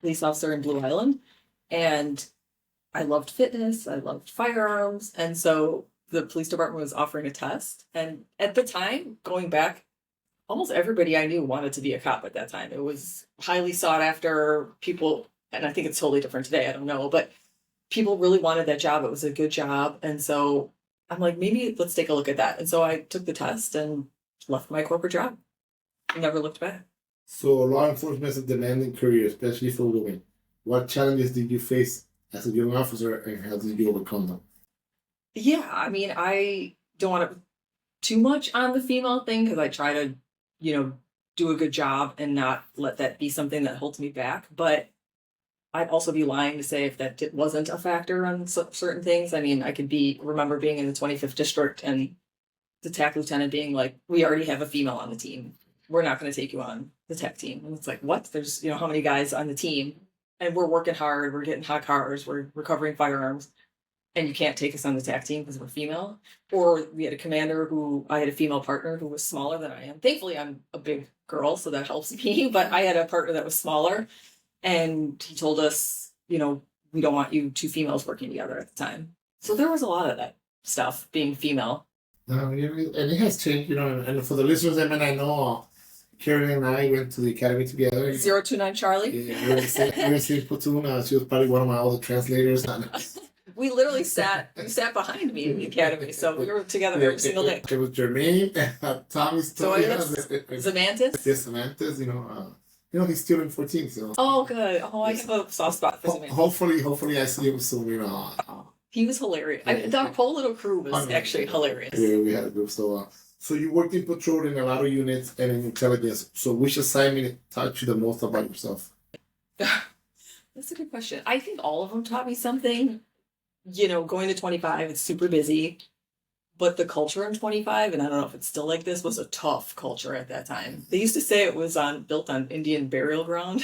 police officer in Blue Island. And I loved fitness, I loved firearms. And so the police department was offering a test. And at the time, going back, almost everybody I knew wanted to be a cop at that time. It was highly sought after people, and I think it's totally different today, I don't know, but people really wanted that job. It was a good job. And so I'm like, maybe let's take a look at that. And so I took the test and left my corporate job. I never looked back. So law enforcement is a demanding career, especially for women. What challenges did you face as a young officer, and how did you overcome them? Yeah, I mean, I don't want to too much on the female thing because I try to, do a good job and not let that be something that holds me back. But I'd also be lying to say if that wasn't a factor on certain things. I mean, I could remember being in the 25th district and the TAC lieutenant being like, we already have a female on the team. We're not going to take you on the TAC team. And it's like, what? There's, how many guys on the team, and we're working hard. We're getting hot cars. We're recovering firearms. And you can't take us on the TAC team because we're female. Or we had a commander I had a female partner who was smaller than I am. Thankfully, I'm a big girl, so that helps me. But I had a partner that was smaller. And he told us, we don't want you two females working together at the time. So there was a lot of that stuff, being female. And it has changed, and for the listeners, I know Karen and I went to the academy together. 029 Charlie? Yeah, we were in the same platoon. She was probably one of my older translators. We literally sat behind me in the academy, so we were together every single day. It was Jermaine, Tommy's Zamantis? Yes, Zamantis, he's still in 14, so. Oh, good. Oh, I have a soft spot for Zamantis. Hopefully I see him soon, Oh, he was hilarious. The whole little crew was actually hilarious. Yeah, we had a group, so you worked in patrol in a lot of units and in intelligence. So which assignment taught you the most about yourself? That's a good question. I think all of them taught me something. Going to 25, it's super busy. But the culture in 25, and I don't know if it's still like this, was a tough culture at that time. They used to say it was built on Indian burial ground.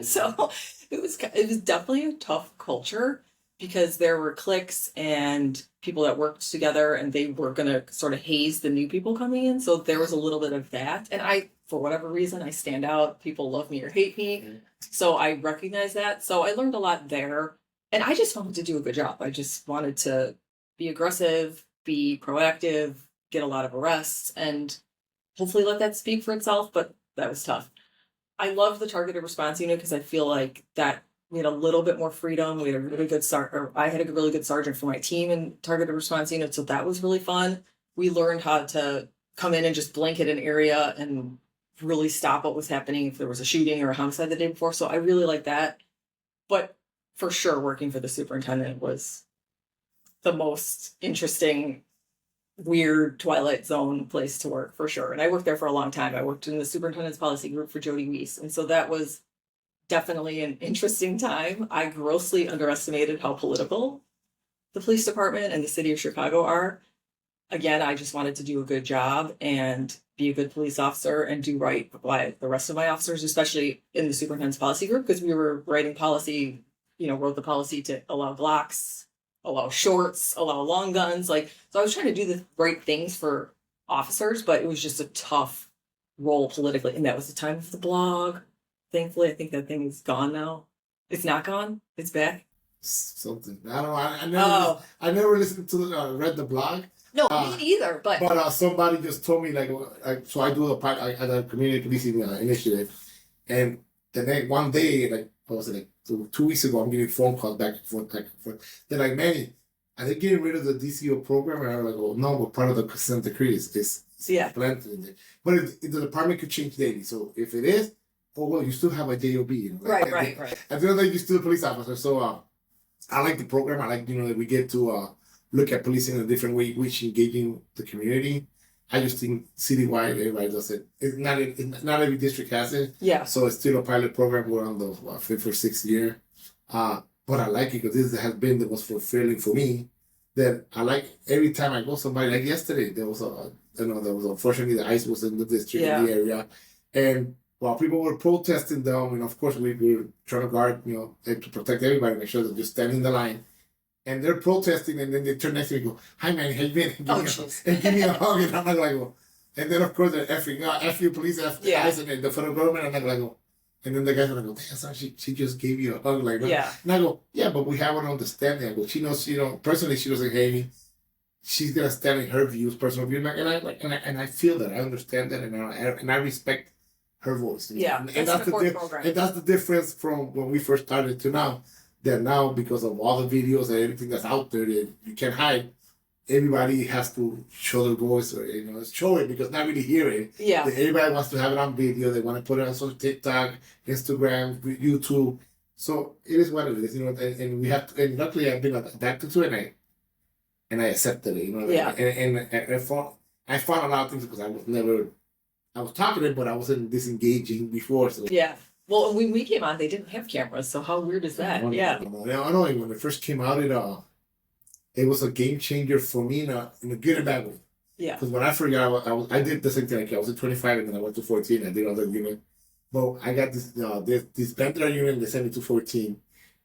So it was definitely a tough culture because there were cliques and people that worked together and they were going to sort of haze the new people coming in. So there was a little bit of that. And for whatever reason, I stand out. People love me or hate me. So I recognize that. So I learned a lot there. And I just wanted to do a good job. I just wanted to be aggressive, be proactive, get a lot of arrests, and hopefully let that speak for itself. But that was tough. I love the targeted response unit because I feel like that we had a little bit more freedom. We had a really good I had a really good sergeant for my team in targeted response unit, so that was really fun. We learned how to come in and just blanket an area and really stop what was happening if there was a shooting or a homicide the day before. So I really like that. But for sure, working for the superintendent was the most interesting, weird Twilight Zone place to work, for sure. And I worked there for a long time. I worked in the superintendent's policy group for Jody Weiss. And so that was definitely an interesting time. I grossly underestimated how political the police department and the city of Chicago are. Again, I just wanted to do a good job and be a good police officer and do right by the rest of my officers, especially in the superintendent's policy group, because we were writing policy, wrote the policy to allow Glocks, allow shorts, allow long guns. So I was trying to do the right things for officers, but it was just a tough role politically. And that was the time of the blog. Thankfully, I think that thing is gone now. It's not gone. It's back. Something. I don't know. I never listened to read the blog. No, me neither. But somebody just told me so I do a community policing initiative, and the next one day, what was it, 2 weeks ago, I'm getting phone calls back and forth. They're like, Manny, are they getting rid of the DCO program? And I'm like, oh no, we're part of the consent decree. It's planted in there. But the department could change daily. So if it is, you still have a JOB. Right. I feel like you're still a police officer. So I like the program. I like, that we get to look at policing in a different way, which engaging the community. I just think citywide, everybody does it. It's not every district has it. Yeah. So it's still a pilot program. We're on the 5th or 6th year. But I like it because this has been the most fulfilling for me. That I like every time I go somebody, like yesterday, there was unfortunately the ice was in the district, in the area. And while people were protesting them, and of course we were trying to guard, to protect everybody, make sure that you're standing in the line. And they're protesting, and then they turn next to me and go, "Hi, man, how you been?" And give me a hug, and I'm like, and then of course they're effing, F you, police, F the ice, and the federal government, and I'm like, And then the guy's gonna go, damn, son, she just gave you a hug like that. Yeah. And I go, yeah, but we have an understanding. I go, she knows, personally, she doesn't hate me. She's gonna stand in her views, personal views, and I feel that, I understand that, and I respect her voice. Yeah, and that's an important program. And that's the difference from when we first started to now. That now, because of all the videos and everything that's out there that you can't hide, everybody has to show their voice, or show it, because not really hear it. Yeah. Everybody wants to have it on video. They want to put it on social TikTok, Instagram, YouTube. So it is what it is, and we have to. And luckily, I've been adapted to it, and I accepted it, Yeah. And I found a lot of things because I was talkative, but I wasn't disengaging before. So. Yeah. Well, when we came on, they didn't have cameras, so how weird is that? Yeah. I know. When it first came out, it was a game changer for me in a good and bad way. Yeah. Because when I forgot, I did the same thing. Like I was at 25 and then I went to 14. I did other unit, but I got this Panther unit. They sent me to 14,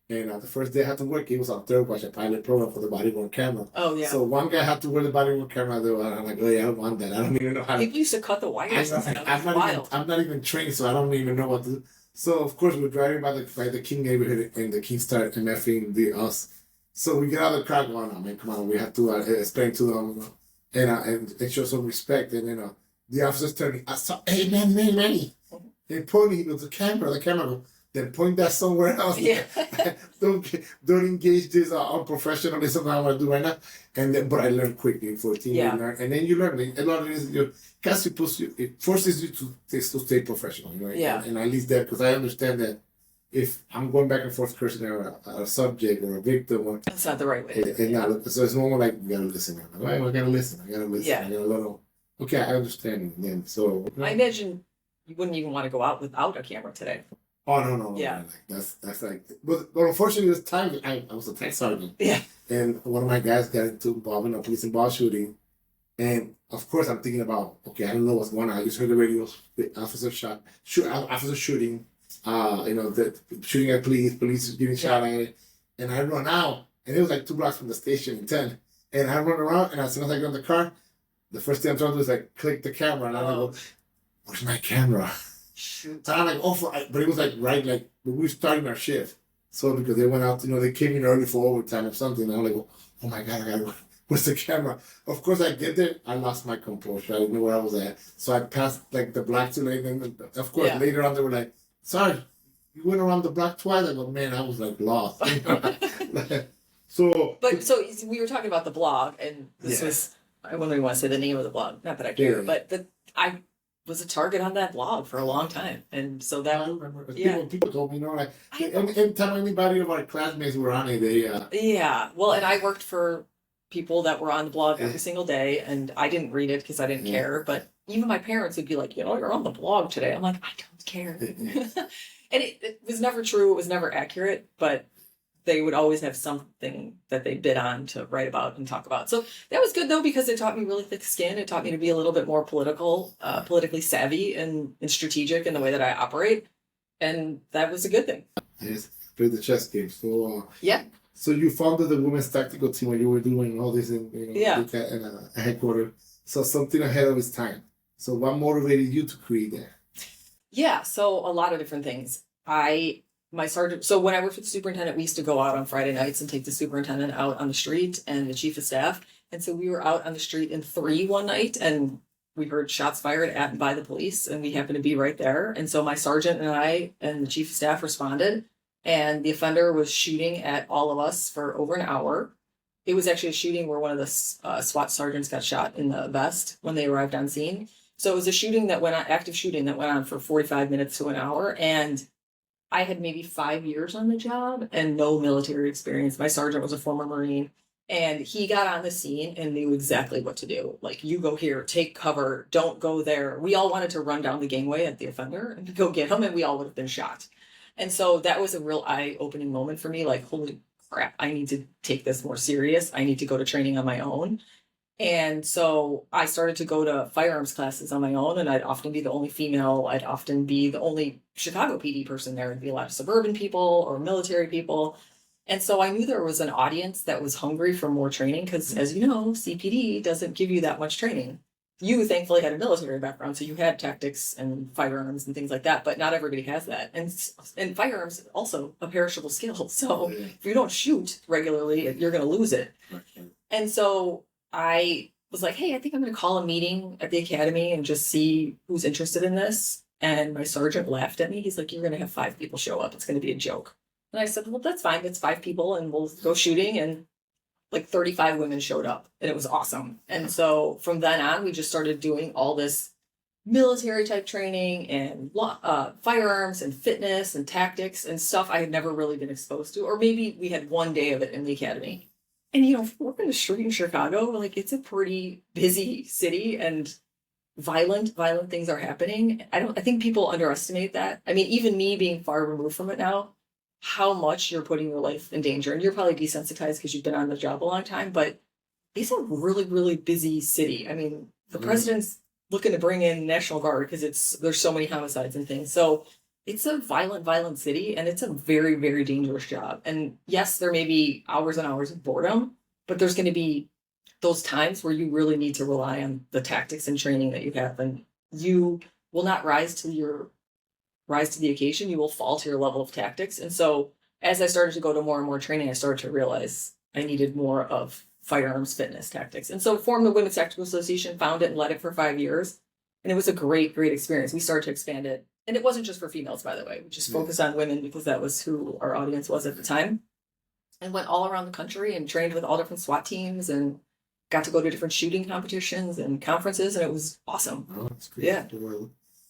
and the first day I had to work. It was on third watch, a pilot program for the body worn camera. Oh yeah. So one guy had to wear the body worn camera. I'm like, oh yeah, I don't want that. I don't even know how. People used to cut the wires. I'm not even trained, so I don't even know what to do. So of course we're driving by the King neighborhood, and the King started MFing us. So we get out of the car going, oh man, come on, we have to explain to them and show some respect. And the officers tell me, I saw, hey Manny. They point me, he goes, the camera goes, then point that somewhere else. Yeah. don't engage this unprofessionalism I want to do right now. But I learned quickly in 14. Yeah. And then you learn a lot of this. It forces you to stay professional. Yeah. And at least that, because I understand that if I'm going back and forth cursing a subject or a victim, that's not the right way. So it's more like, you gotta listen. I gotta listen. Yeah. I gotta learn. Okay, I understand. And then I imagine you wouldn't even want to go out without a camera today. Oh no! Yeah, that's like. But unfortunately, this time I was a tech sergeant. Yeah. And one of my guys got involved in a police involved shooting, and of course I'm thinking about, okay, I don't know what's going on. I just heard the radios, the officer officer shooting, the shooting at police getting shot at it, and I run out, and it was like 2 blocks from the station in 10, and I run around, and as soon as I get in the car, the first thing I'm trying to do is like click the camera, and I go, where's my camera? Shoot. So I'm like, but it was like right, like we were starting our shift. So because they went out, they came in early for overtime or something. And I'm like, oh my God, I gotta, where's the camera? Of course, I get there, I lost my composure. I didn't know where I was at. So I passed like the block too late. And of course, later on, they were like, sorry, you went around the block twice. I go, man, I was like lost. So we were talking about the blog, and this was, I wouldn't even want to say the name of the blog, not that I care, but I was a target on that blog for a long time, and so that I remember. People told me, anytime anybody of our classmates were on it, well, and I worked for people that were on the blog every single day, and I didn't read it because I didn't care, but even my parents would be like, you're on the blog today. I'm like, I don't care. And it was never true, it was never accurate, but they would always have something that they bid on to write about and talk about. So that was good though, because it taught me really thick skin. It taught me to be a little bit more politically savvy and strategic in the way that I operate. And that was a good thing. Yes, play the chess game. So yeah. So you founded the women's tactical team when you were doing all this in a headquarters. So something ahead of its time. So what motivated you to create that? Yeah, so a lot of different things. My sergeant, so when I worked with the superintendent, we used to go out on Friday nights and take the superintendent out on the street and the chief of staff. And so we were out on the street in 3 one night, and we heard shots fired at and by the police, and we happened to be right there. And so my sergeant and I and the chief of staff responded, and the offender was shooting at all of us for over an hour. It was actually a shooting where one of the SWAT sergeants got shot in the vest when they arrived on scene. So it was a shooting that went on, active shooting that went on for 45 minutes to an hour, and I had maybe 5 years on the job and no military experience. My sergeant was a former Marine, and he got on the scene and knew exactly what to do. Like, you go here, take cover, don't go there. We all wanted to run down the gangway at the offender and go get him, and we all would have been shot. And so that was a real eye-opening moment for me. Like, holy crap, I need to take this more serious. I need to go to training on my own. And so I started to go to firearms classes on my own, and I'd often be the only female. I'd often be the only Chicago PD person there. There'd be a lot of suburban people or military people. And so I knew there was an audience that was hungry for more training because, as you know, CPD doesn't give you that much training. you thankfully had a military background, so you had tactics and firearms and things like that, but not everybody has that. And firearms is also a perishable skill. So if you don't shoot regularly, you're going to lose it. And so I was like, hey, I think I'm going to call a meeting at the academy and just see who's interested in this. And my sergeant laughed at me. He's like, you're going to have 5 people show up. It's going to be a joke. And I said, well, that's fine. It's 5 people and we'll go shooting. And like 35 women showed up and it was awesome. And so from then on, we just started doing all this military type training and firearms and fitness and tactics and stuff I had never really been exposed to. Or maybe we had 1 day of it in the academy. And, you know, working the street in Chicago, like it's a pretty busy city and violent things are happening. I think people underestimate that. I mean, even me being far removed from it now, how much you're putting your life in danger. And you're probably desensitized because you've been on the job a long time, but it's a really, really busy city. I mean, the president's looking to bring in National Guard because there's so many homicides and things. So it's a violent city and it's a very, very dangerous job. And yes, there may be hours and hours of boredom, but there's going to be those times where you really need to rely on the tactics and training that you have. And you will not rise to the occasion. You will fall to your level of tactics. And so as I started to go to more and more training, I started to realize I needed more of firearms fitness tactics. And so formed the Women's Tactical Association, found it and led it for 5 years. And it was a great experience. We started to expand it. And it wasn't just for females, by the way. We just focused on women because that was who our audience was at the time. And went all around the country and trained with all different SWAT teams and got to go to different shooting competitions and conferences. And it was awesome. Oh, that's great. Yeah.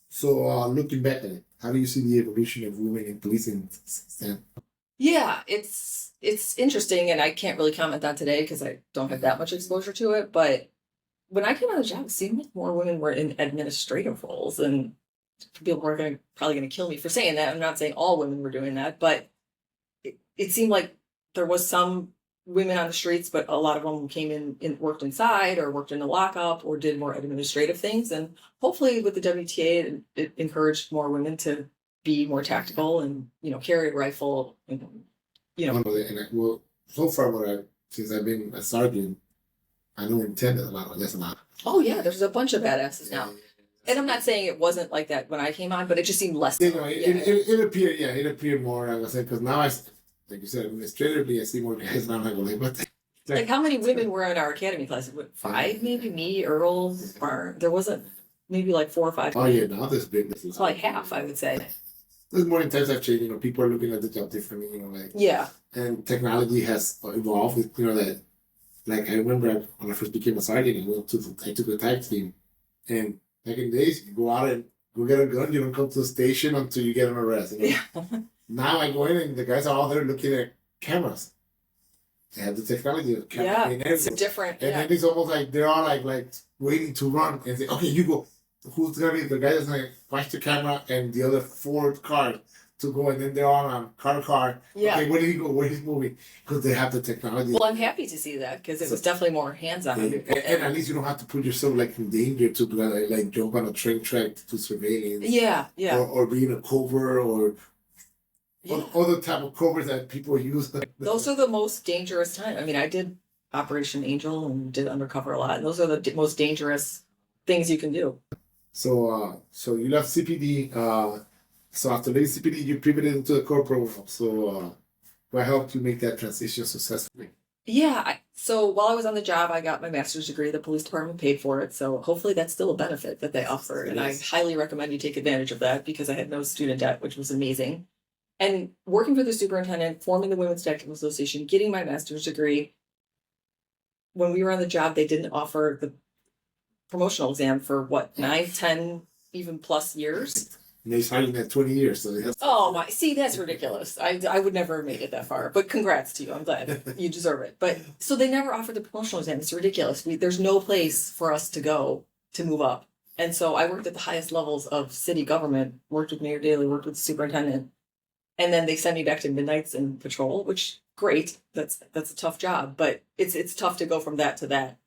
So looking back at it, how do you see the evolution of women in policing since then? Yeah, it's interesting. And I can't really comment on today because I don't have that much exposure to it. But when I came on the job, it seemed like more women were in administrative roles, and people were probably going to kill me for saying that. I'm not saying all women were doing that, but it seemed like there was some women on the streets, but a lot of them came in and worked inside or worked in the lockup or did more administrative things. And hopefully with the WTA, it encouraged more women to be more tactical and, you know, carry a rifle, and, you know. Well, so far, since I've been a sergeant, I know intended a lot. That's a lot. Oh yeah, there's a bunch of badasses now. And I'm not saying it wasn't like that when I came on, but it just seemed less. You know, it appeared, it appeared more, I would say, because now like you said, administratively, I see more guys now. I'm like, what? Like how many women were in our academy class? 5, maybe? Me, Earl, or there wasn't maybe like 4 or 5. Oh yeah, now there's big. It's like half, I would say. There's more times I've changed. You know, people are looking at the job differently. You know, like yeah. And technology has evolved. You know that. Like I remember when I first became a sergeant, I took a tag team, and back in the days, you go out and go get a gun. You don't come to the station until you get an arrest. You know? Yeah. Now I go in and the guys are all there looking at cameras. They have the technology of camera. Yeah, it's different. And then it's almost like they're all like waiting to run and say, okay, you go. Who's gonna be the guy that's gonna watch the camera and the other 4 cars to go, and then they're all on car. Yeah. Okay, where did he go? Where he's moving? Because they have the technology. Well, I'm happy to see that because it was definitely more hands-on. And at least you don't have to put yourself like in danger to like jump on a train track to surveillance. Yeah. Or be in a cover or other type of covers that people use. Those are the most dangerous time. I mean, I did Operation Angel and did undercover a lot, and those are the most dangerous things you can do. So you left CPD. So after leaving CPD, you pivoted into the corporate world. So what helped you make that transition successfully? Yeah. So while I was on the job, I got my master's degree. The police department paid for it. So hopefully that's still a benefit that they offer. And I highly recommend you take advantage of that because I had no student debt, which was amazing. And working for the superintendent, forming the Women's Tactical Association, getting my master's degree. When we were on the job, they didn't offer the promotional exam for 9, 10, even plus years. And they signed at 20 years. So oh my! See, that's ridiculous. I would never have made it that far. But congrats to you. I'm glad you deserve it. But so they never offered the promotional exam. It's ridiculous. There's no place for us to go to move up. And so I worked at the highest levels of city government. Worked with Mayor Daley. Worked with the superintendent. And then they sent me back to midnights and patrol, which great. That's a tough job. But it's tough to go from that to that.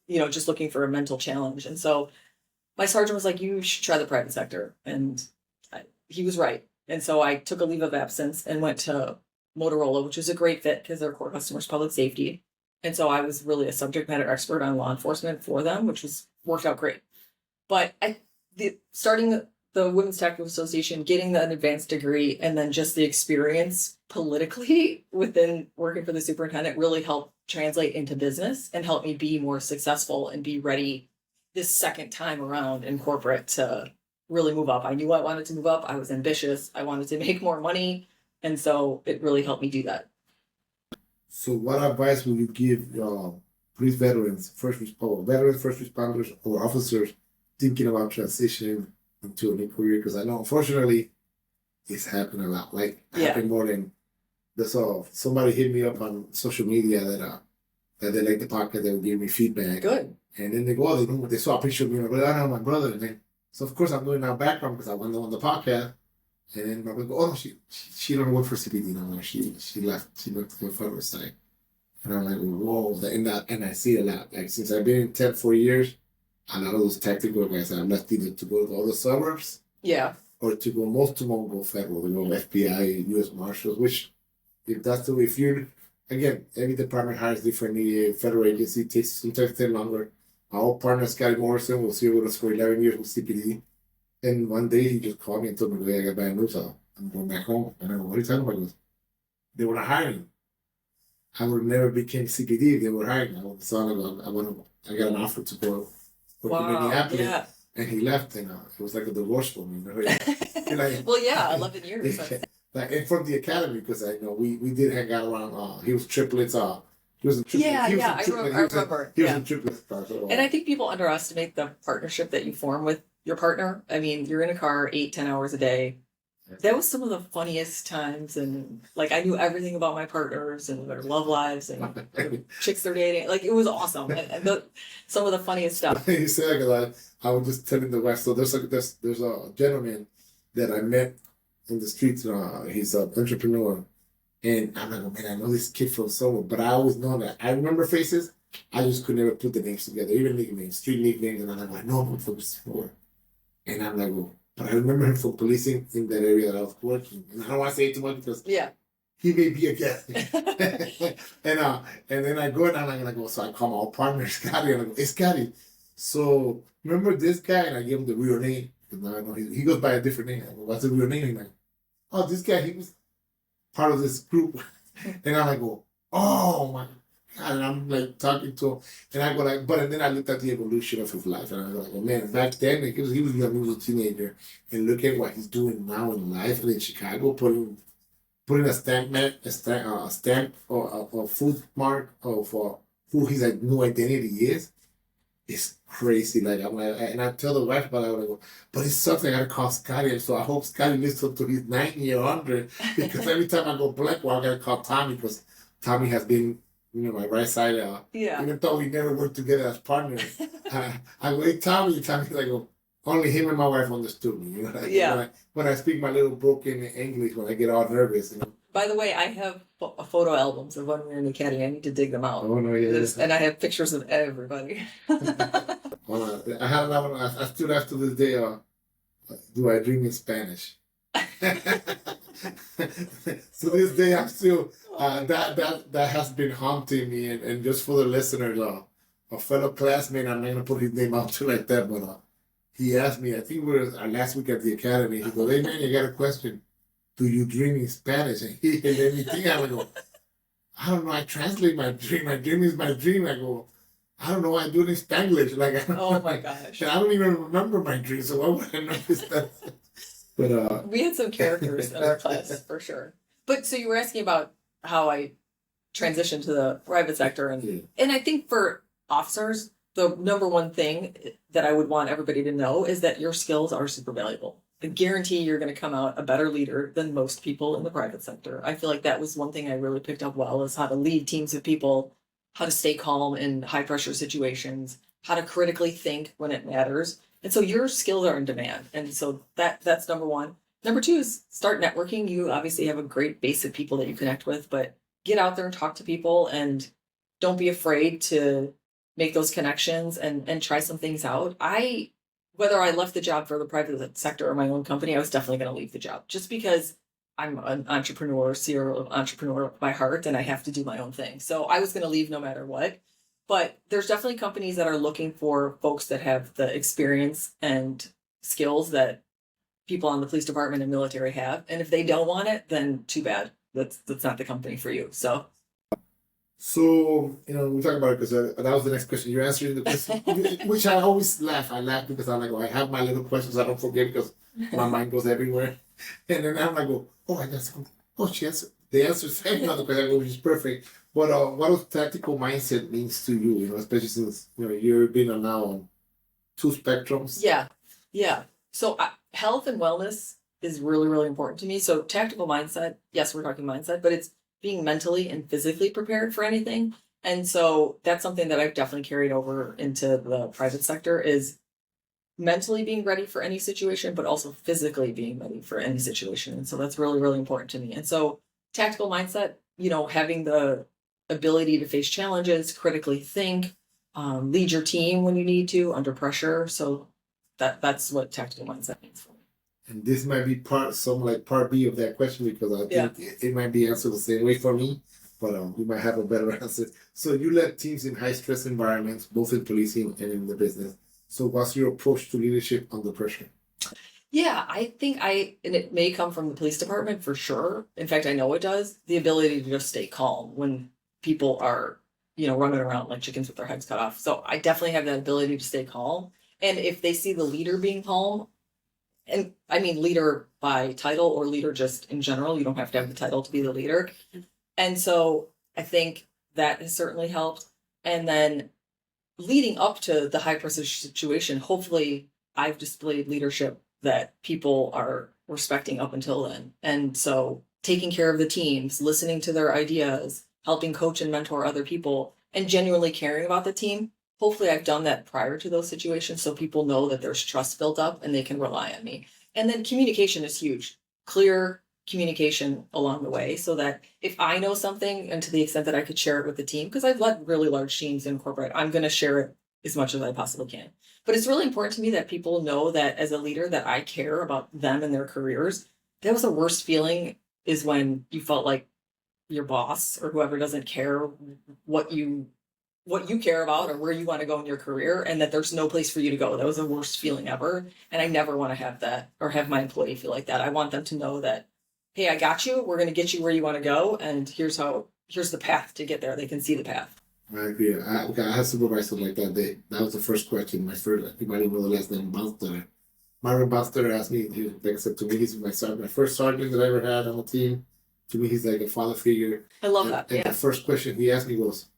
You know, just looking for a mental challenge. And so my sergeant was like, you should try the private sector. And he was right. And so I took a leave of absence and went to Motorola, which was a great fit because their core customer is public safety. And so I was really a subject matter expert on law enforcement for them, which was worked out great. But starting the Women's Tactical Association, getting an advanced degree, and then just the experience politically within working for the superintendent really helped translate into business and help me be more successful and be ready this second time around in corporate to really move up. I knew I wanted to move up. I was ambitious. I wanted to make more money. And so it really helped me do that. So what advice would you give police veterans, first responders, or officers thinking about transitioning into a new career? Because I know, unfortunately, it's happened a lot. Like, happened more than this. Somebody hit me up on social media that they like the podcast, they would give me feedback. Good. And then they saw a picture of me, and I know my brother. And then, so of course I'm doing our background because I went on the podcast. And then my brother go, oh, she don't work for CPD no more. She left. She went to the federal side. And I'm like, whoa. And I see a lot. Like, since I've been in tech for years, a lot of those tactical guys have left either to go to all the suburbs. Yeah. Or to go, most of them go federal. They go FBI, U.S. Marshals, which, if you're, again, every department hires differently. Federal agency takes sometimes longer. Our old partner, Scotty Morrison, was here with us for 11 years with CPD. And one day he just called me and told me, I got bad news. I'm going back home. And I go, what are you talking about? He goes, they were not hiring. I would have never became CPD if they were hiring. I got an offer to go work in Minneapolis. Yeah. And he left, and it was like a divorce for me. Well, yeah, 11 years. And from the academy, because I know we did hang out around. He was triplets. He was in triplets. I remember. He was in triplets. And I think people underestimate the partnership that you form with your partner. I mean, you're in a car 8-10 hours a day. That was some of the funniest times, and like I knew everything about my partners and their love lives and the chicks they're dating. Like, it was awesome, and some of the funniest stuff. You said, I was just telling the wife. So there's a gentleman that I met in the streets. He's an entrepreneur, and I'm like, oh, man, I know this kid from somewhere, but I always know that I remember faces. I just could never put the names together, even nicknames, street nicknames, and I'm like, I know him from before. And I'm like, oh, but I remember him from policing in that area that I was working. And I don't want to say too much because he may be a guest. and then I go and I'm like, so I call my old partner, Scotty, and I go, hey, Scotty, so remember this guy? And I give him the real name. Because now I know he goes by a different name. I go, what's the real name? And he's like, oh, this guy, he was part of this group. And I'm like, oh, my God. And I'm like talking to him, and I go like, and then I looked at the evolution of his life, and I was like, oh man, back then, like, he was young, he was a teenager, and look at what he's doing now in life in Chicago, putting a stamp or a food mark of who his new identity is. It's crazy. Like, I'm like, and I tell the wife about it, I go, but it's something I gotta call Scotty, so I hope Scotty listens to his 9-year-old, because every time I go black, I gotta call Tommy, because Tommy has been, my right side. Even though we never worked together as partners, I go, hey, Tommy's like, only him and my wife understood me. When I speak my little broken English, when I get all nervous. By the way, I have photo albums of when we were in the academy. I need to dig them out. Oh no, yeah. And I have pictures of everybody. I have another one. I still have to this day. Do I dream in Spanish? So this day I'm still that has been haunting me, and just for the listeners, a fellow classmate, I'm not gonna put his name out too like that, but he asked me, I think we were last week at the academy, he goes, hey man, you got a question, do you dream in Spanish? And he made me think. I go, I don't know, I translate my dream is my dream. I go, I don't know why I do it in Spanglish. Like, oh my gosh. And I don't even remember my dream, so why would I know this stuff? But we had some characters in our class for sure. But so you were asking about how I transitioned to the private sector, and I think for officers, the number one thing that I would want everybody to know is that your skills are super valuable. I guarantee you're going to come out a better leader than most people in the private sector. I feel like that was one thing I really picked up well, is how to lead teams of people, how to stay calm in high pressure situations, how to critically think when it matters. And so your skills are in demand. And so that's number one. Number two is start networking. You obviously have a great base of people that you connect with, but get out there and talk to people, and don't be afraid to make those connections and try some things out. Whether I left the job for the private sector or my own company, I was definitely going to leave the job, just because I'm an serial entrepreneur by heart, and I have to do my own thing. So I was going to leave no matter what. But there's definitely companies that are looking for folks that have the experience and skills that people on the police department and military have. And if they don't want it, then too bad. That's not the company for you. So So, we talk about it because that was the next question. You're answering the question, which I always laugh. I laugh because I'm like, I have my little questions I don't forget because my mind goes everywhere. And then I'm like, oh, I got something. Oh, she answered. The answer is another question, which is perfect. But what does tactical mindset means to you, especially since, you've been now on two spectrums? yeah, yeah. So health and wellness is really, really important to me. So tactical mindset, yes, we're talking mindset, but it's being mentally and physically prepared for anything. And so that's something that I've definitely carried over into the private sector is mentally being ready for any situation, but also physically being ready for any situation. And so that's really, really important to me. And so tactical mindset, having the ability to face challenges, critically think, lead your team when you need to under pressure. So that's what tactical mindset means for me. And this might be part B of that question because I think it might be answered the same way for me, but we might have a better answer. So you led teams in high stress environments, both in policing and in the business. So what's your approach to leadership under pressure? Yeah, I think and it may come from the police department for sure. In fact, I know it does. The ability to just stay calm when people are, running around like chickens with their heads cut off. So I definitely have that ability to stay calm. And if they see the leader being calm, and I mean leader by title or leader just in general, you don't have to have the title to be the leader. And so I think that has certainly helped. And then leading up to the high pressure situation, hopefully I've displayed leadership that people are respecting up until then. And so taking care of the teams, listening to their ideas, helping coach and mentor other people, and genuinely caring about the team. Hopefully I've done that prior to those situations so people know that there's trust built up and they can rely on me. And then communication is huge. Clear communication along the way so that if I know something and to the extent that I could share it with the team, because I've led really large teams in corporate, I'm going to share it as much as I possibly can. But it's really important to me that people know that as a leader that I care about them and their careers. That was the worst feeling is when you felt like your boss or whoever doesn't care what you care about or where you want to go in your career and that there's no place for you to go. That was the worst feeling ever. And I never want to have that or have my employee feel like that. I want them to know that, hey, I got you. We're going to get you where you want to go. And here's the path to get there. They can see the path. I agree. I had supervisors like that. That was the first question. I think my name was the last name, Buster. Myron Buster asked me, like I said, to me, he's my first sergeant that I ever had on the team. To me, he's like a father figure. I love that. And the first question he asked me was,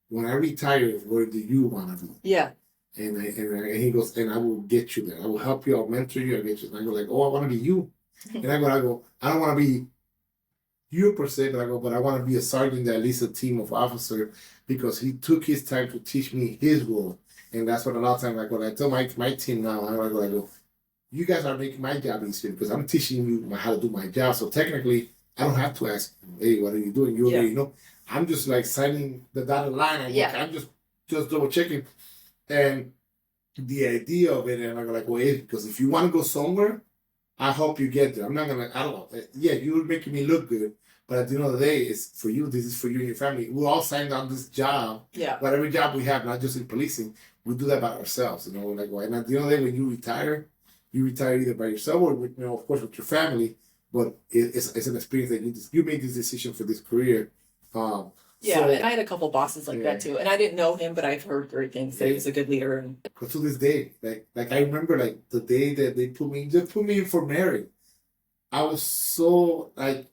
when I retire, where do you want to be? Yeah. And he goes, and I will get you there. I will help you. I'll mentor you. I'll get you. And I go like, oh, I want to be you. And I go, I don't want to be you per se, but I want to be a sergeant that leads a team of officers because he took his time to teach me his role. And that's what a lot of times I tell my team now, I go, you guys are making my job easier because I'm teaching you how to do my job. So technically, I don't have to ask, hey, what are you doing? You already know. I'm just like signing the dotted line. I'm just double checking. And the idea of it, and I go like, well, because if you want to go somewhere, I hope you get there. I'm not gonna. I don't know. Yeah, you're making me look good, but at the end of the day, it's for you. This is for you and your family. We all signed on this job. Yeah. Whatever job we have, not just in policing, we do that by ourselves. Like, and at the end of the day, when you retire either by yourself or with, of course, with your family. But it's an experience that you made this decision for this career. And I had a couple bosses like that too, and I didn't know him, but I've heard great things. That he's a good leader. And to this day, like I remember, like the day that they put me in for Mary, I was so like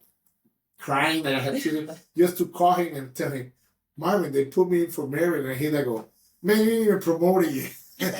crying that I had to just to call him and tell him, Marvin, they put me in for Mary, and he like go, man, you ain't even promoted yet.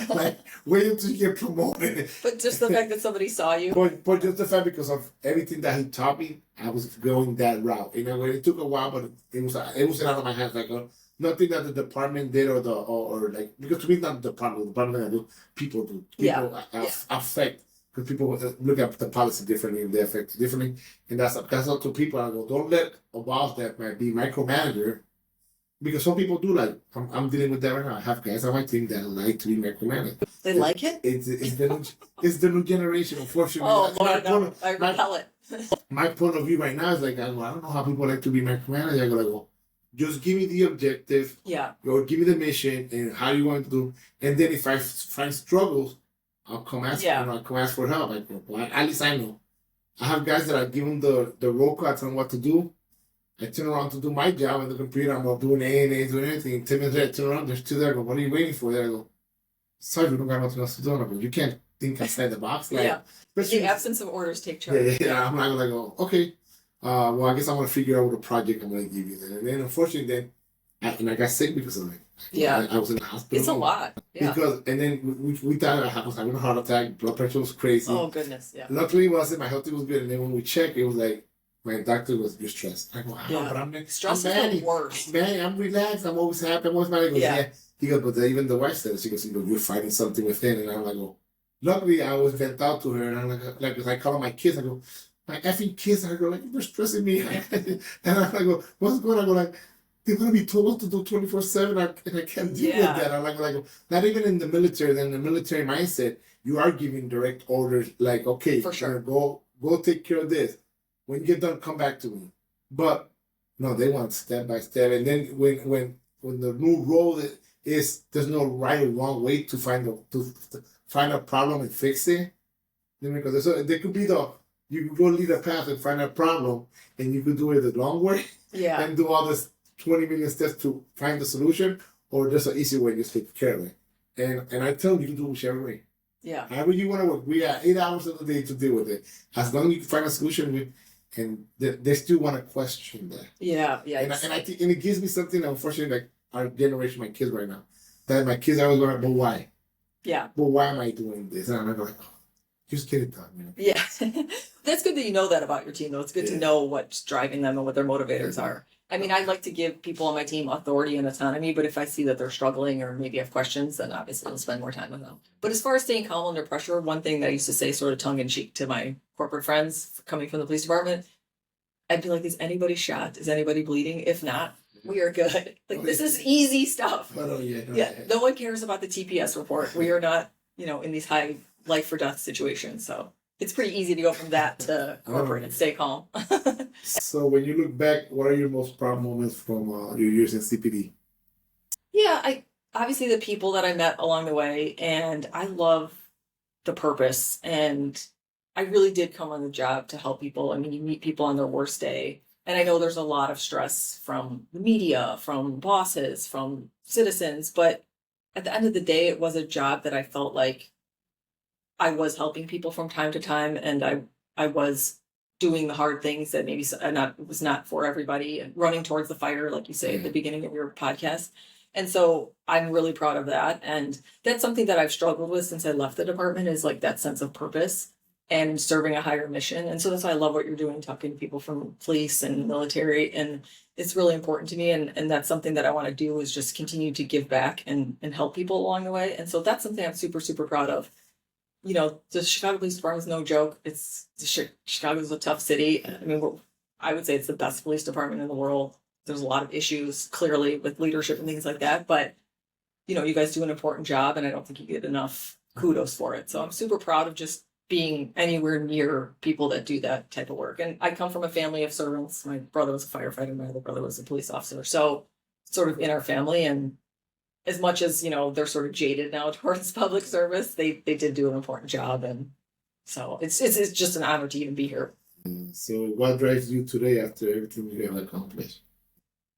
Like, wait until you get promoted. But just the fact that somebody saw you. But just the fact because of everything that he taught me, I was going that route. It took a while, but it was out of my hands. Like nothing that the department did or like, because to me it's not the department I do, people do. People affect, because people look at the policy differently and they affect differently. And that's up to people. I go, don't let a boss that might be micromanager. Because some people do like, I'm dealing with that right now. I have guys on my team that like to be micromanaged. They like it? It's the new generation, unfortunately. Oh, Lord, no. I repel it. My point of view right now is like, I don't know how people like to be micromanaged. I go, Just give me the objective, Yeah. or give me the mission and how you want to do. And then if I find struggles, I'll come ask. Yeah. I'll come ask for help. Like, well, at least I know. I have guys that I give them the roll cards on what to do. I turn around to do my job on the computer. I'm not doing ANAs, doing anything. 10 minutes later, I turn around, they're still there. I go, what are you waiting for? There I go, sorry, we don't got nothing else to do. I go, you can't think outside the box. Like, Yeah. The absence of orders take charge. Yeah. I'm not gonna go, okay. Well, I guess I'm gonna figure out what a project I'm gonna give you then. And then unfortunately, then I got sick because of it. Yeah. I was in the hospital. It's a lot. Yeah. Because and then we thought I was having a heart attack. Blood pressure was crazy. Oh goodness. Yeah. Luckily, when I said my health was good, and then when we checked, it was like my doctor was, you're stressed. I go, but I'm stress I'm is the worst. Man, I'm relaxed. I'm always happy. I'm always smiling. He goes, Yeah. He goes, but even the wife said it. She goes, you're fighting something within. And I'm like, oh. Luckily, I was vent out to her, and I'm like I call my kids. I go, my effing kids. I go, like, you're stressing me. And I go, what's going on? I go, like, they're gonna be told to do 24/7, and I can't deal with that. I'm like, not even in the military. Then the military mindset, you are giving direct orders. Like, okay, for sure, go take care of this. When you get done, come back to me. But no, they want step by step. And then when the new role is, there's no right or wrong way to find a problem and fix it. Because there could be you could go lead a path and find a problem, and you could do it the long way. Yeah. And do all this 20 million steps to find the solution, or there's an easy way, just take care of it. And I tell them, you can do whichever way. Yeah. However you want to work. We got 8 hours of the day to deal with it. As long as you can find a solution, and they still want to question that. Yeah. And I think, and it gives me something, unfortunately, like our generation, my kids right now, that my kids are always going, but why? Yeah. But why am I doing this? And I'm like, just get it done, man. Yeah. That's good that you know that about your team, though. It's good to know what's driving them and what their motivators are. I mean, I like to give people on my team authority and autonomy, but if I see that they're struggling or maybe have questions, then obviously I'll spend more time with them. But as far as staying calm under pressure, one thing that I used to say sort of tongue in cheek to my corporate friends coming from the police department, I'd be like, is anybody shot? Is anybody bleeding? If not, we are good. Like, this is easy stuff. No one cares about the TPS report. We are not, in these high life or death situations. So it's pretty easy to go from that to corporate and stay calm. So when you look back, what are your most proud moments from your years in CPD? Yeah, obviously the people that I met along the way, and I love the purpose. And I really did come on the job to help people. I mean, you meet people on their worst day. And I know there's a lot of stress from the media, from bosses, from citizens. But at the end of the day, it was a job that I felt like I was helping people from time to time. And I was doing the hard things that maybe was not for everybody, and running towards the fire, like you say at the beginning of your podcast. And so I'm really proud of that. And that's something that I've struggled with since I left the department, is like that sense of purpose and serving a higher mission. And so that's why I love what you're doing, talking to people from police and military. And it's really important to me. And that's something that I want to do, is just continue to give back and help people along the way. And so that's something I'm super, super proud of. The Chicago Police Department is no joke. Chicago's a tough city. I mean, I would say it's the best police department in the world. There's a lot of issues, clearly, with leadership and things like that. But, you guys do an important job, and I don't think you get enough kudos for it. So I'm super proud of just being anywhere near people that do that type of work. And I come from a family of servants. My brother was a firefighter. My other brother was a police officer. So sort of in our family, and as much as, they're sort of jaded now towards public service, they did do an important job. And so it's just an honor to even be here. So what drives you today after everything you have accomplished?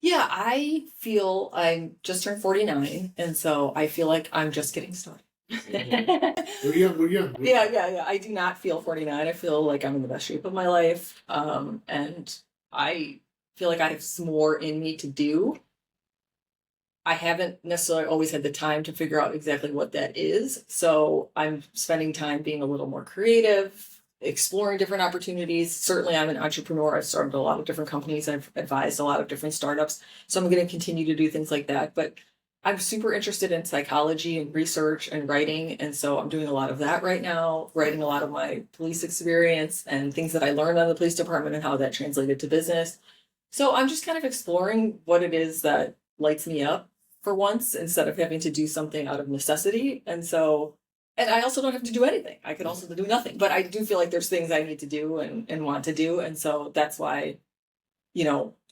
Yeah, I feel I just turned 49. And so I feel like I'm just getting started. We're young. Yeah. I do not feel 49. I feel like I'm in the best shape of my life. And I feel like I have some more in me to do. I haven't necessarily always had the time to figure out exactly what that is. So I'm spending time being a little more creative, exploring different opportunities. Certainly I'm an entrepreneur. I've started a lot of different companies. I've advised a lot of different startups. So I'm going to continue to do things like that. But I'm super interested in psychology and research and writing. And so I'm doing a lot of that right now, writing a lot of my police experience and things that I learned on the police department and how that translated to business. So I'm just kind of exploring what it is that lights me up for once, instead of having to do something out of necessity. And I also don't have to do anything. I could also do nothing, but I do feel like there's things I need to do and want to do. And so that's why,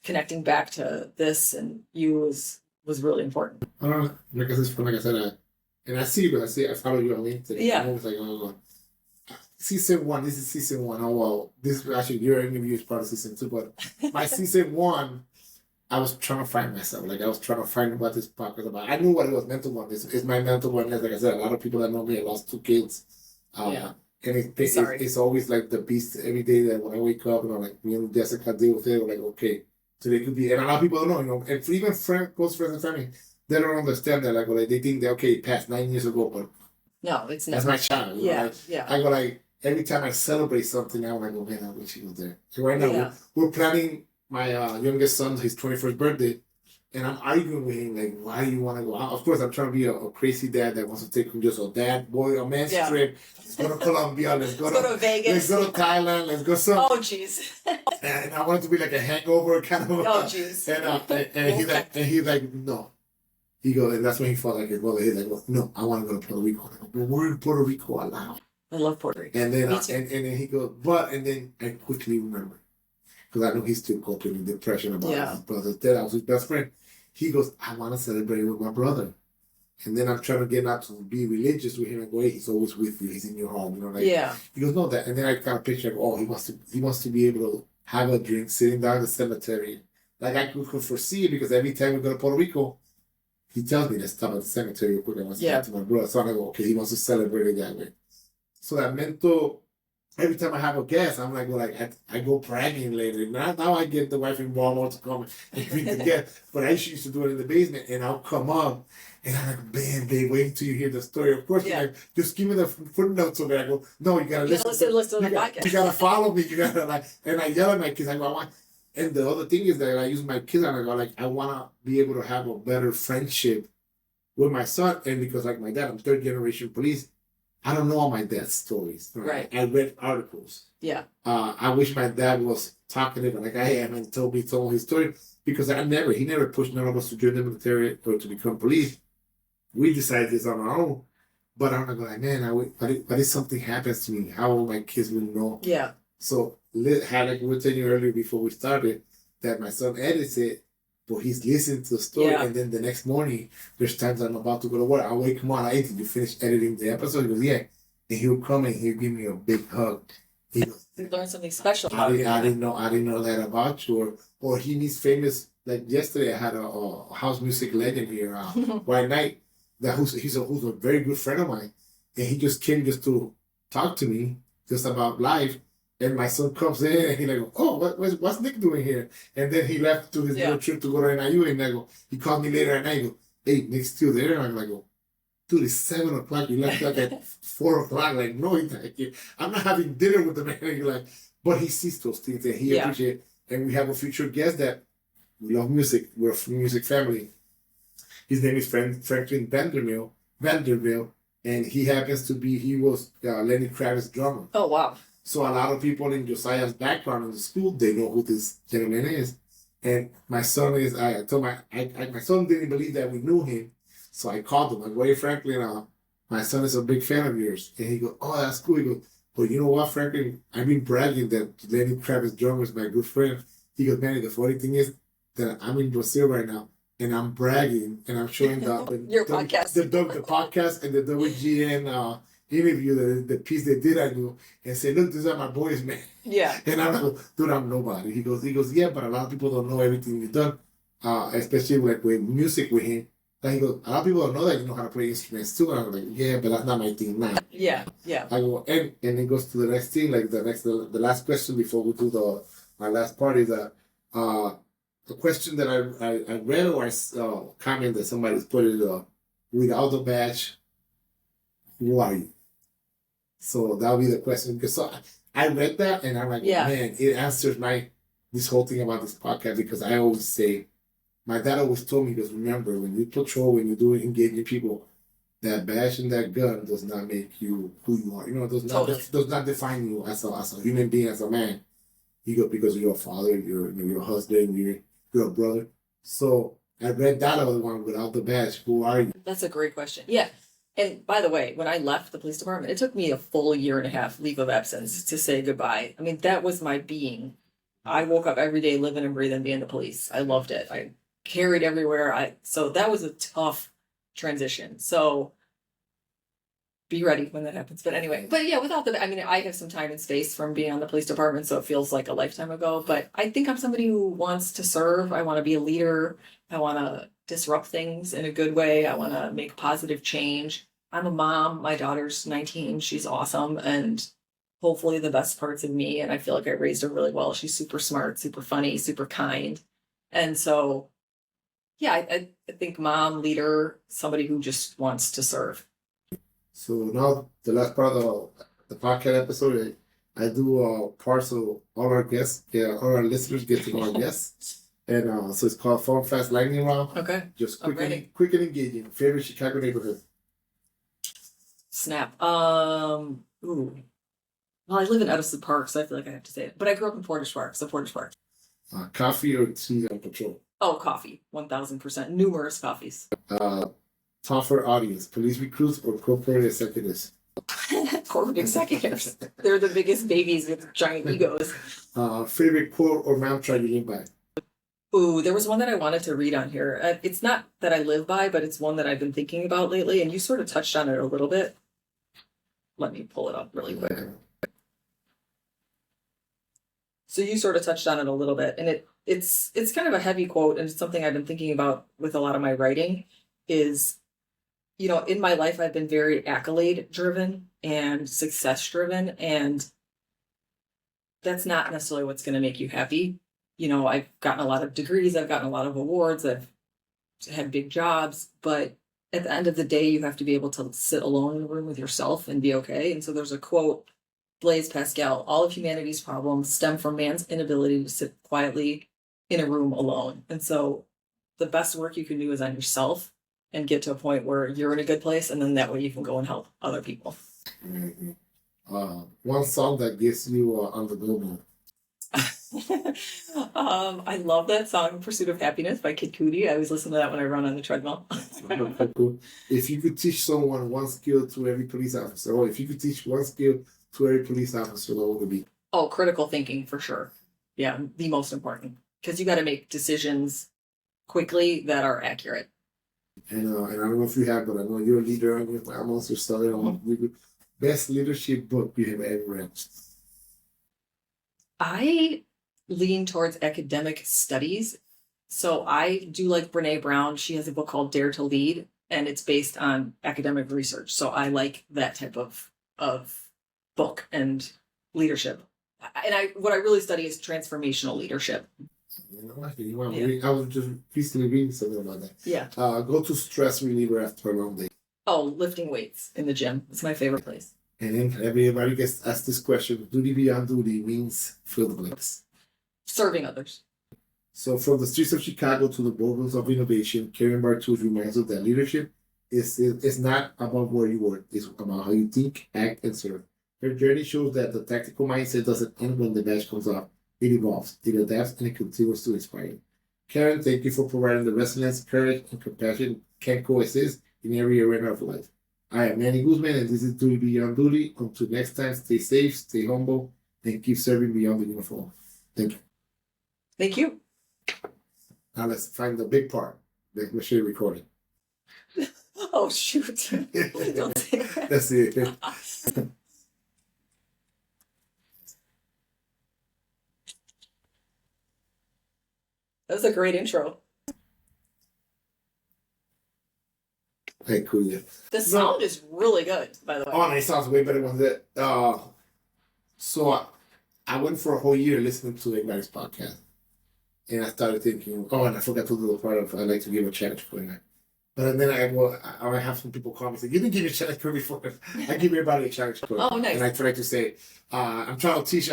connecting back to this and you was really important. I don't know. Like I said, and I see you. I follow you on LinkedIn. Yeah. I'm always like, oh, season 1. This is season 1. Oh well, this actually your interview is part of season 2. But my season 1, I was trying to find myself. Like I was trying to find what this podcast was about. I knew what it was. Mental wellness. It's my mental wellness. Like I said, a lot of people that know me, I lost 2 kids. Yeah. And Sorry. it's always like the beast every day that when I wake up, like me and Jessica deal with it. We're like, okay, so they could be, and a lot of people don't know, and for even close friends and family, they don't understand that. Like, they think that okay, it passed 9 years ago, but No, it's that's never. my child. Yeah, Like, yeah. I go like every time I celebrate something, I'm like, oh man, I wish he was there. So right now, Yeah. we're planning my youngest son his 21st birthday. And I'm arguing with him, like, why do you want to go out? Of course, I'm trying to be a crazy dad that wants to take him just a dad, boy, a man's Yeah. trip. Let's go to Colombia. Let's go Let's go to Vegas. Let's go to Thailand. Let's go some. Oh, jeez. And I want it to be like a hangover kind of. Oh, jeez. And he's like, no. He goes, and that's when he felt like his brother. He's like, well, no, I want to go to Puerto Rico. I go, we're in Puerto Rico allowed. I love Puerto Rico. And then, Me too. and then he goes, and then I quickly remember, because I know he's still coping with depression about his brother's death. I was his best friend. He goes, I want to celebrate with my brother. And then I'm trying to get not to be religious with him and go, hey, he's always with you. He's in your home. Like, yeah. He goes, no, that. And then I kind of picture, like, oh, he wants to be able to have a drink sitting down in the cemetery. Like I could foresee it because every time we go to Puerto Rico, he tells me to stop at the cemetery real quick. I want to talk to my brother. So I go, okay, he wants to celebrate it that way. So that mental, every time I have a guest, I'm like, well, I go bragging later. Now I get the wife involved more to come and greet the guest. But I used to do it in the basement, and I'll come up, and I'm like, man, babe, wait till you hear the story. Of course, like, just give me the footnotes over there. I go, no, you gotta listen to the podcast. You gotta follow me. You gotta and I yell at my kids. I go, I want. And the other thing is that I use my kids, and I go, like, I wanna be able to have a better friendship with my son, and because like my dad, I'm 3rd generation police. I don't know all my dad's stories. Right. I read articles. Yeah. I wish my dad was talkative like I am and told me his story because he never pushed none of us to join the military or to become police. We decided this on our own. But I'm like, man, what if something happens to me? How will my kids will know? Yeah. So, like we were telling you earlier before we started, that my son edits it, but he's listening to the story, and then the next morning, there's times I'm about to go to work. I'll wake him on. Did you finish editing the episode? He goes, yeah. And he'll come and he'll give me a big hug. He goes, you learned something special. I didn't know that about you. Or he needs famous. Like yesterday, I had a house music legend here, White Knight, he's a very good friend of mine, and he just came just to talk to me just about life. And my son comes in and he's like, oh, what's Nick doing here? And then he left to his little trip to go to NIU. And he called me later at night. He goes, hey, Nick's still there? And I'm like, dude, it's 7 o'clock. You left like at 4 o'clock. Like, no, I'm not having dinner with the man. And you're like, but he sees those things and he appreciates it. And we have a future guest that we love music. We're a music family. His name is Franklin Vanderbilt. And he was Lenny Kravitz's drummer. Oh, wow. So a lot of people in Josiah's background in the school, they know who this gentleman is. And my son my son didn't believe that we knew him. So I called him. I go, hey, Franklin, my son is a big fan of yours. And he goes, oh, that's cool. He goes, but you know what, Franklin? I've been bragging that Lenny Kravitz's drummer is my good friend. He goes, man, the funny thing is that I'm in Brazil right now. And I'm bragging and I'm showing your podcast. The podcast and the WGN interview, the piece they did on you, and say, look, these are my boys, man. Yeah. And I'm like, dude, I'm nobody. He goes, yeah, but a lot of people don't know everything you've done, especially like with music with him. Like, he goes, a lot of people don't know that you know how to play instruments too. And I'm like, yeah, but that's not my thing now. Yeah. I go, and it goes to the next thing, like the last question before we do my last part is that the question that I read or I comment that somebody's put it without the badge, who are you? So that'll be the question. Because I read that and I'm like, man, it answers this whole thing about this podcast because I always say, my dad always told me, because remember, when you patrol, when you do engaging people, that badge and that gun does not make you who you are. You know, does not define you as a human being, as a man. You go because you're a father, you're a husband, you're a brother. So I read that other one without the badge. Who are you? That's a great question. Yeah. And by the way, when I left the police department, it took me a full 1.5 year leave of absence to say goodbye. I mean, that was my being. I woke up every day living and breathing being the police. I loved it. I carried everywhere. So that was a tough transition. So be ready when that happens. But anyway, but yeah, I have some time and space from being on the police department, so it feels like a lifetime ago. But I think I'm somebody who wants to serve. I want to be a leader. I want to disrupt things in a good way. I want to make positive change. I'm a mom. My daughter's 19. She's awesome. And hopefully the best parts of me. And I feel like I raised her really well. She's super smart, super funny, super kind. And so, yeah, I think mom, leader, somebody who just wants to serve. So now the last part of the podcast episode, I do parts of all our guests, all our listeners get to know our guests, and so it's called Fun Fast Lightning Round. Okay. Just quick and engaging. Favorite Chicago neighborhood? Snap. Well, I live in Edison Park, so I feel like I have to say it. But I grew up in Portage Park, so Portage Park. Coffee or tea on patrol? Oh, coffee, 1000%. Numerous coffees. Tougher audience, police recruits or corporate executives? Corporate executives. They're the biggest babies with giant egos. Favorite quote or mantra you live by? Ooh, there was one that I wanted to read on here. It's not that I live by, but it's one that I've been thinking about lately, and you sort of touched on it a little bit. Let me pull it up really quick. So you sort of touched on it a little bit, and it's kind of a heavy quote, and it's something I've been thinking about with a lot of my writing is, in my life, I've been very accolade driven and success driven, and that's not necessarily what's going to make you happy. I've gotten a lot of degrees, I've gotten a lot of awards, I've had big jobs, but at the end of the day, you have to be able to sit alone in a room with yourself and be okay. And so there's a quote, Blaise Pascal, all of humanity's problems stem from man's inability to sit quietly in a room alone. And so the best work you can do is on yourself and get to a point where you're in a good place, and then that way you can go and help other people. Mm-hmm. One song that gets you on the go mode. I love that song, Pursuit of Happiness by Kid Cudi. I always listen to that when I run on the treadmill. Cool. If you could teach someone one skill to every police officer, or if you could teach one skill to every police officer, what would it be? Oh, critical thinking for sure. Yeah, the most important. Because you got to make decisions quickly that are accurate. And I don't know if you have, but I know you're a leader. I'm also studying on best leadership book you have ever read. I lean towards academic studies. So I do like Brene Brown. She has a book called Dare to Lead, and it's based on academic research. So I like that type of book and leadership. And what I really study is transformational leadership. I was just recently reading something about that. Yeah. Go to stress reliever after a long day. Oh, lifting weights in the gym. It's my favorite place. And then everybody gets asked this question: duty beyond duty means fill the blanks. Serving others. So from the streets of Chicago to the boardrooms of innovation, Karen Bartuch reminds us that leadership is not about where you work. It's about how you think, act, and serve. Her journey shows that the tactical mindset doesn't end when the badge comes off. It evolves, it adapts, and it continues to inspire. Karen, thank you for providing the resilience, courage, and compassion can coexist in every arena of life. I am Manny Guzman, and this is Duty Beyond Duty. Until next time, stay safe, stay humble, and keep serving beyond the uniform. Thank you. Thank you. Now let's find the big part. Let's make sure you're recording. Oh, shoot. Don't say that. That's it. That was a great intro. Hey, cool, yeah. The sound is really good, by the way. Oh, and it sounds way better than that. So I went for a whole year listening to everybody's podcast. And I started thinking, and I forgot to do the part of I like to give a challenge for that. But then I have some people call me and say, you didn't give me a challenge code before. I give everybody a challenge code. Oh, nice. And I try to say, I'm trying to teach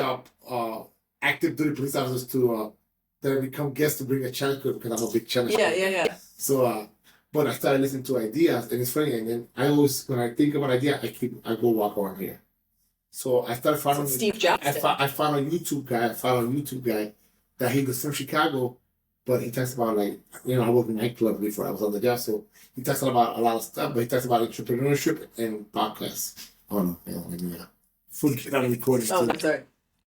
active duty police officers to that become guests to bring a challenge code because I'm a big challenge code. Yeah. So, but I started listening to ideas, and it's funny. And then I always, when I think of an idea, I go walk around here. So I started following Steve Jobs. I found a YouTube guy that he was from Chicago, but he talks about I worked in nightclub before I was on the job, so he talks about a lot of stuff, but he talks about entrepreneurship and podcasts. Oh no, yeah, full recording. Oh, I'm sorry.